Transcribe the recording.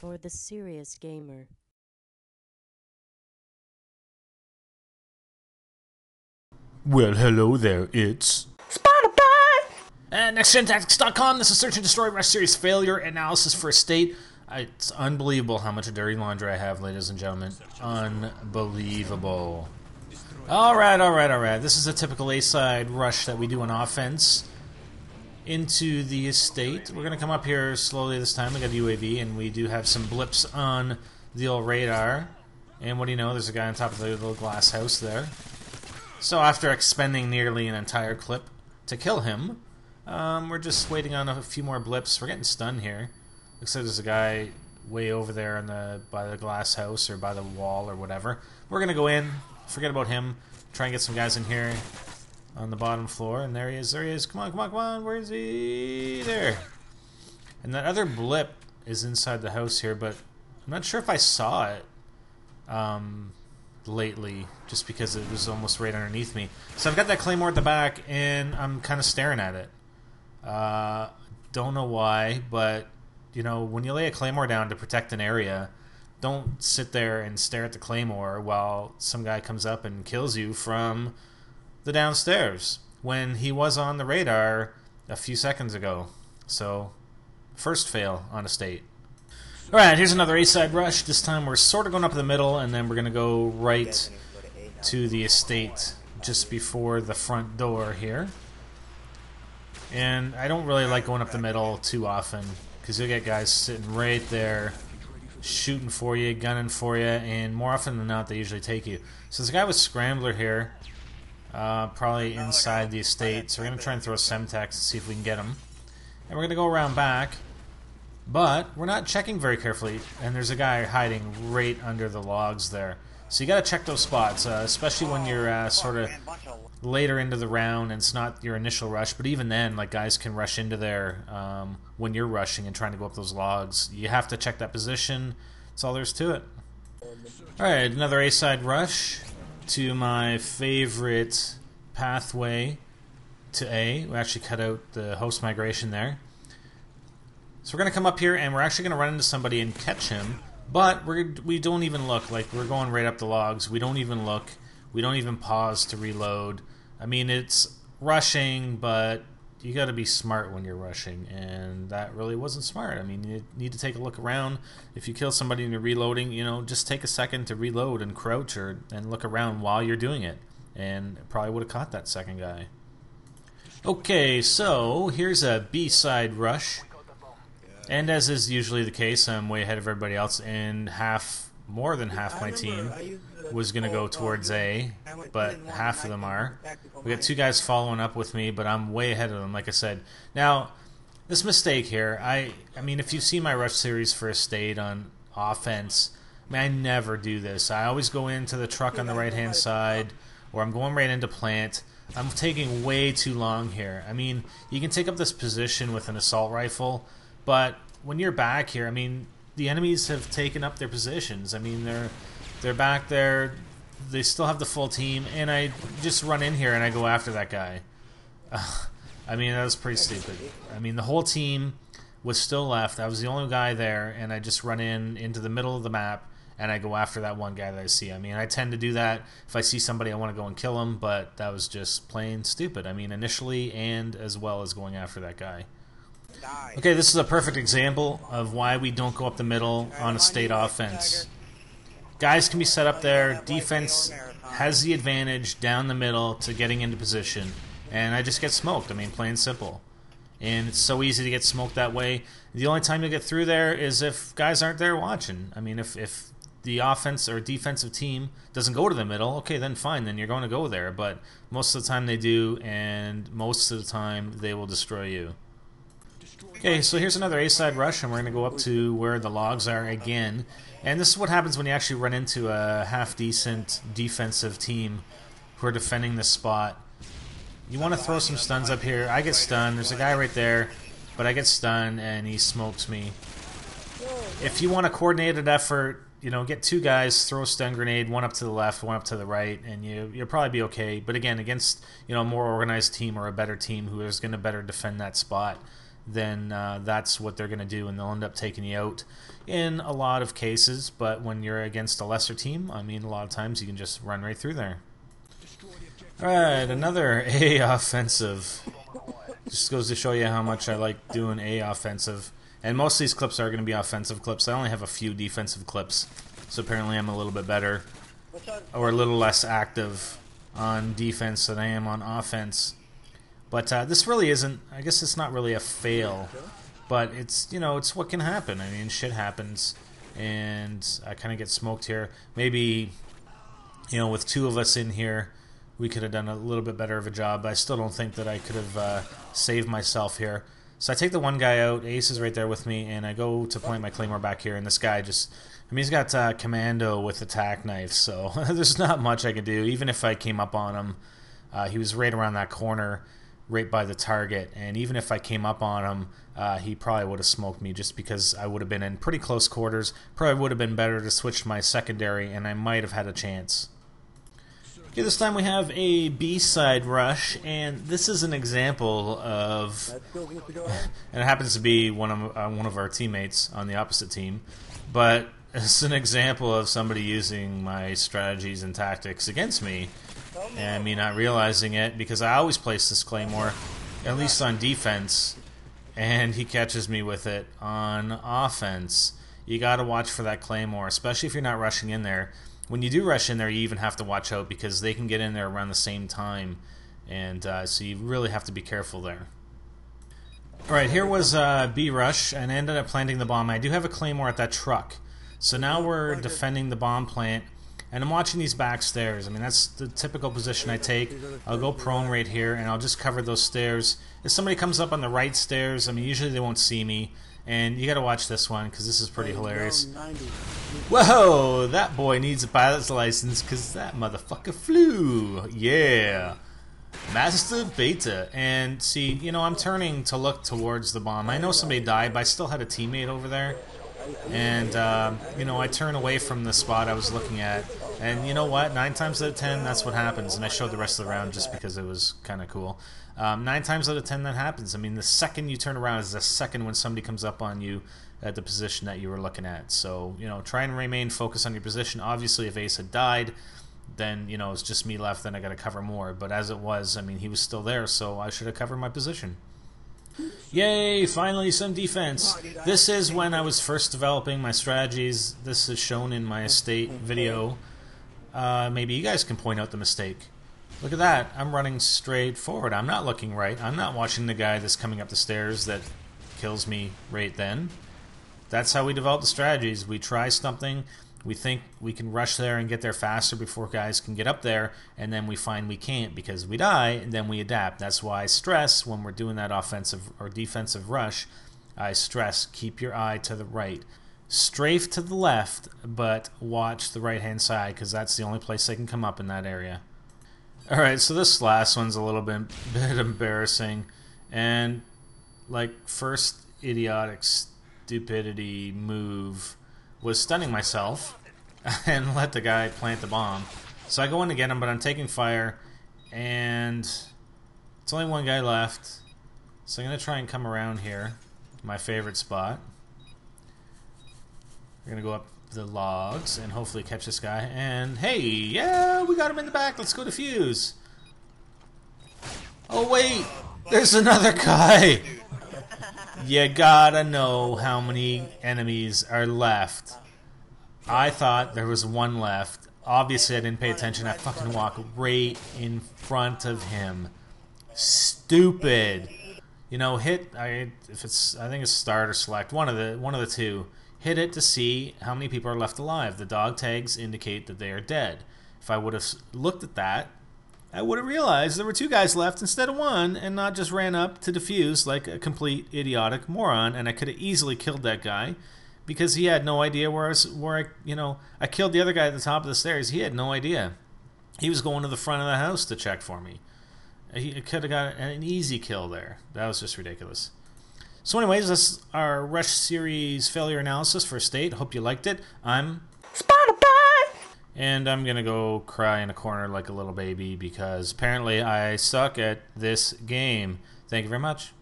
for the serious gamer. Well, hello there, it's and NextGenTactics.com. This is Search and Destroy Rush Series Failure Analysis for a State. It's unbelievable how much dirty laundry I have, ladies and gentlemen. Unbelievable. Alright. This is a typical A-side rush that we do on offense into the estate. We're going to come up here slowly this time. We got UAV, and we do have some blips on the old radar. And what do you know, there's a guy on top of the little glass house there. So after expending nearly an entire clip to kill him, we're just waiting on a few more blips. We're getting stunned here. Looks like there's a guy way over there on by the glass house or by the wall or whatever. We're going to go in, forget about him, try and get some guys in here on the bottom floor. And there he is. Come on. Where is he? There. And that other blip is inside the house here, but I'm not sure if I saw it lately, just because it was almost right underneath me. So I've got that claymore at the back, and I'm kind of staring at it. Don't know why, but you know, when you lay a claymore down to protect an area, don't sit there and stare at the claymore while some guy comes up and kills you from the downstairs when he was on the radar a few seconds ago. So, first fail on estate. Alright, here's another A-side rush. This time we're sort of going up the middle, and then we're going to go right to the estate just before the front door here. And I don't really like going up the middle too often, because you'll get guys sitting right there shooting for you, gunning for you, and more often than not they usually take you. So there's a guy with Scrambler here, probably inside the estate, so we're going to try and throw Semtex and see if we can get him. And we're going to go around back, but we're not checking very carefully, and there's a guy hiding right under the logs there. So you got to check those spots, especially when you're sort of later into the round and it's not your initial rush. But even then, like, guys can rush into there when you're rushing and trying to go up those logs. You have to check that position. That's all there is to it. Alright, another A-side rush to my favorite pathway to A. We actually cut out the host migration there. So we're going to come up here, and we're actually going to run into somebody and catch him. But we don't even look. Like, we're going right up the logs. We don't even look. We don't even pause to reload. I mean, it's rushing, but you got to be smart when you're rushing, and that really wasn't smart. I mean, you need to take a look around. If you kill somebody and you're reloading, you know, just take a second to reload and crouch and look around while you're doing it, and probably would have caught that second guy. Okay, so here's a B-side rush. And as is usually the case, I'm way ahead of everybody else, and more than half my team was going to go towards A, but half of them are. We got two guys following up with me, but I'm way ahead of them, like I said. Now, this mistake here, I mean, if you've seen my rush series for estate on offense, I mean, I never do this. I always go into the truck on the right-hand side, or I'm going right into plant. I'm taking way too long here. I mean, you can take up this position with an assault rifle, but when you're back here, I mean, the enemies have taken up their positions. I mean, they're back there. They still have the full team, and I just run in here and I go after that guy. I mean, that was pretty stupid. I mean, the whole team was still left. I was the only guy there, and I just run into the middle of the map, and I go after that one guy that I see. I mean, I tend to do that. If I see somebody, I want to go and kill him, but that was just plain stupid. I mean, initially and as well as going after that guy. Okay, this is a perfect example of why we don't go up the middle on a state offense. Guys can be set up there. Defense has the advantage down the middle to getting into position. And I just get smoked. I mean, plain simple. And it's so easy to get smoked that way. The only time you'll get through there is if guys aren't there watching. I mean, if the offense or defensive team doesn't go to the middle, okay, then fine, then you're going to go there. But most of the time they do, and most of the time they will destroy you. Okay, so here's another A-side rush, and we're going to go up to where the logs are again. And this is what happens when you actually run into a half-decent defensive team who are defending this spot. You want to throw some stuns up here. I get stunned. There's a guy right there, but I get stunned, and he smokes me. If you want a coordinated effort, you know, get two guys, throw a stun grenade, one up to the left, one up to the right, and you'll probably be okay. But again, against, you know, a more organized team or a better team who is going to better defend that spot, then that's what they're going to do, and they'll end up taking you out in a lot of cases. But when you're against a lesser team, I mean, a lot of times you can just run right through there. Alright, another A offensive. Just goes to show you how much I like doing A offensive. And most of these clips are going to be offensive clips. I only have a few defensive clips, so apparently I'm a little bit better, or a little less active on defense than I am on offense. But this really isn't, I guess it's not really a fail, but it's, you know, it's what can happen. I mean, shit happens, and I kind of get smoked here. Maybe, you know, with 2 of us in here, we could have done a little bit better of a job. But I still don't think that I could have saved myself here. So I take the one guy out, Ace is right there with me, and I go to point my Claymore back here, and this guy just, I mean, he's got Commando with attack knife, so there's not much I can do. Even if I came up on him, he was right around that corner, right by the target, and even if I came up on him, he probably would have smoked me just because I would have been in pretty close quarters. Probably would have been better to switch to my secondary, and I might have had a chance. Okay, this time we have a B-side rush, and this is an example of, and it happens to be one of our teammates on the opposite team, but it's an example of somebody using my strategies and tactics against me, and me not realizing it, because I always place this Claymore, at least on defense, and he catches me with it on offense. You gotta watch for that Claymore, especially if you're not rushing in there. When you do rush in there, you even have to watch out because they can get in there around the same time, and so you really have to be careful there. Alright, here was B rush, and I ended up planting the bomb. I do have a Claymore at that truck, so now we're defending the bomb plant, and I'm watching these back stairs. I mean, that's the typical position I take. I'll go prone right here, and I'll just cover those stairs. If somebody comes up on the right stairs, I mean, usually they won't see me. And you gotta watch this one, because this is pretty hilarious. Whoa! That boy needs a pilot's license, because that motherfucker flew! Yeah! Master Beta. And see, you know, I'm turning to look towards the bomb. I know somebody died, but I still had a teammate over there. And, you know, I turn away from the spot I was looking at. And you know what? 9 times out of 10, that's what happens. And I showed the rest of the round just because it was kind of cool. 9 times out of 10, that happens. I mean, the second you turn around is the second when somebody comes up on you at the position that you were looking at. So, you know, try and remain focused on your position. Obviously, if Ace had died, then, you know, it's just me left, then I got to cover more. But as it was, I mean, he was still there, so I should have covered my position. Yay, finally some defense. This is when I was first developing my strategies. This is shown in my estate video. Maybe you guys can point out the mistake. Look at that. I'm running straight forward. I'm not looking right. I'm not watching the guy that's coming up the stairs that kills me right then. That's how we develop the strategies. We try something, we think we can rush there and get there faster before guys can get up there, and then we find we can't because we die, and then we adapt. That's why I stress when we're doing that offensive or defensive rush, I stress keep your eye to the right. Strafe to the left, but watch the right-hand side because that's the only place they can come up in that area. Alright, so this last one's a little bit embarrassing, and like first idiotic stupidity move was stunning myself and let the guy plant the bomb. So I go in to get him, but I'm taking fire, and it's only one guy left. So I'm going to try and come around here, my favorite spot. We're going to go up the logs and hopefully catch this guy. And hey, yeah, we got him in the back. Let's go defuse. Oh wait, there's another guy. You gotta know how many enemies are left. I thought there was one left. Obviously I didn't pay attention. I fucking walked right in front of him. Stupid. You know, hit. If it's, I think it's start or select. One of the two. Hit it to see how many people are left alive. The dog tags indicate that they are dead. If I would have looked at that, I would have realized there were 2 guys left instead of 1, and not just ran up to defuse like a complete idiotic moron. And I could have easily killed that guy because he had no idea where I killed the other guy at the top of the stairs. He had no idea. He was going to the front of the house to check for me. He could have got an easy kill there. That was just ridiculous. So anyways, that's our Rush Series failure analysis for State. Hope you liked it. I'm Spotify! And I'm going to go cry in a corner like a little baby because apparently I suck at this game. Thank you very much.